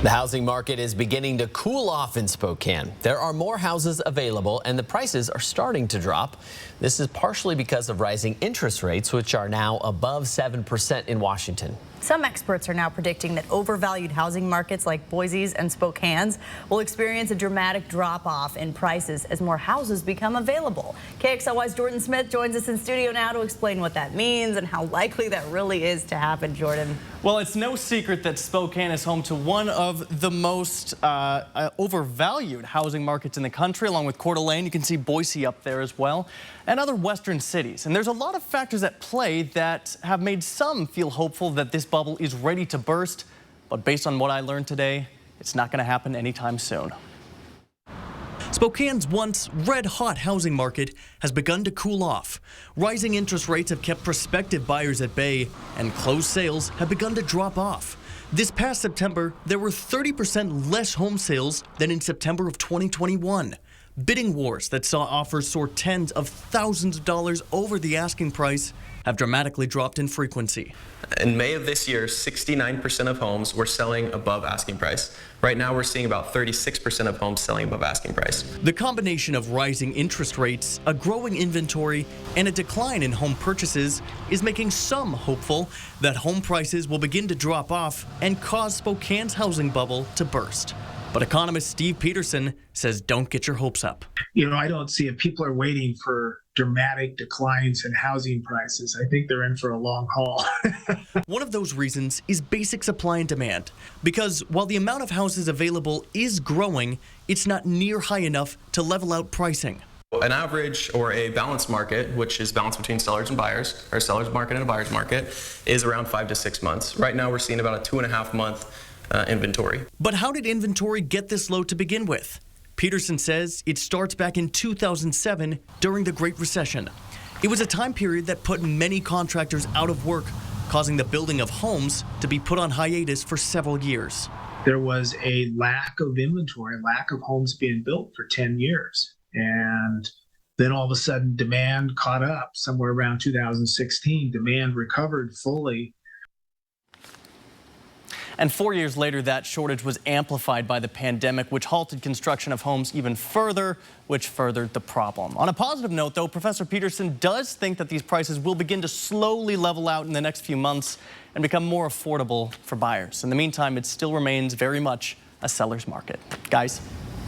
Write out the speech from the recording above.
The housing market is beginning to cool off in Spokane. There are more houses available and the prices are starting to drop. This is partially because of rising interest rates, which are now above 7% in Washington. Some experts are now predicting that overvalued housing markets like Boise's and Spokane's will experience a dramatic drop-off in prices as more houses become available. KXLY's Jordan Smith joins us in studio now to explain what that means and how likely that really is to happen. Jordan. Well, it's no secret that Spokane is home to one of the most overvalued housing markets in the country, along with Coeur d'Alene. You can see Boise up there as well, and other western cities. And there's a lot of factors at play that have made some feel hopeful that this bubble is ready to burst. But based on what I learned today, it's not going to happen anytime soon. Spokane's once red-hot housing market has begun to cool off. Rising interest rates have kept prospective buyers at bay, and closed sales have begun to drop off. This past September, there were 30% less home sales than in September of 2021. Bidding wars that saw offers soar tens of thousands of dollars over the asking price have dramatically dropped in frequency. In May of this year, 69% of homes were selling above asking price. Right now, we're seeing about 36% of homes selling above asking price. The combination of rising interest rates, a growing inventory, and a decline in home purchases is making some hopeful that home prices will begin to drop off and cause Spokane's housing bubble to burst. But economist Steve Peterson says don't get your hopes up. I don't see if people are waiting for dramatic declines in housing prices. I think they're in for a long haul. One of those reasons is basic supply and demand. Because while the amount of houses available is growing, it's not near high enough to level out pricing. An average or a balanced market, which is balanced between sellers and buyers, or seller's market and a buyer's market, is around 5 to 6 months. Right now, we're seeing about a 2.5 month inventory. But how did inventory get this low to begin with? Peterson says it starts back in 2007 during the Great Recession. It was a time period that put many contractors out of work, causing the building of homes to be put on hiatus for several years. There was a lack of inventory, lack of homes being built for 10 years. And then all of a sudden demand caught up somewhere around 2016. Demand recovered fully. And 4 years later, that shortage was amplified by the pandemic, which halted construction of homes even further, which furthered the problem. On a positive note, though, Professor Peterson does think that these prices will begin to slowly level out in the next few months and become more affordable for buyers. In the meantime, it still remains very much a seller's market. Guys.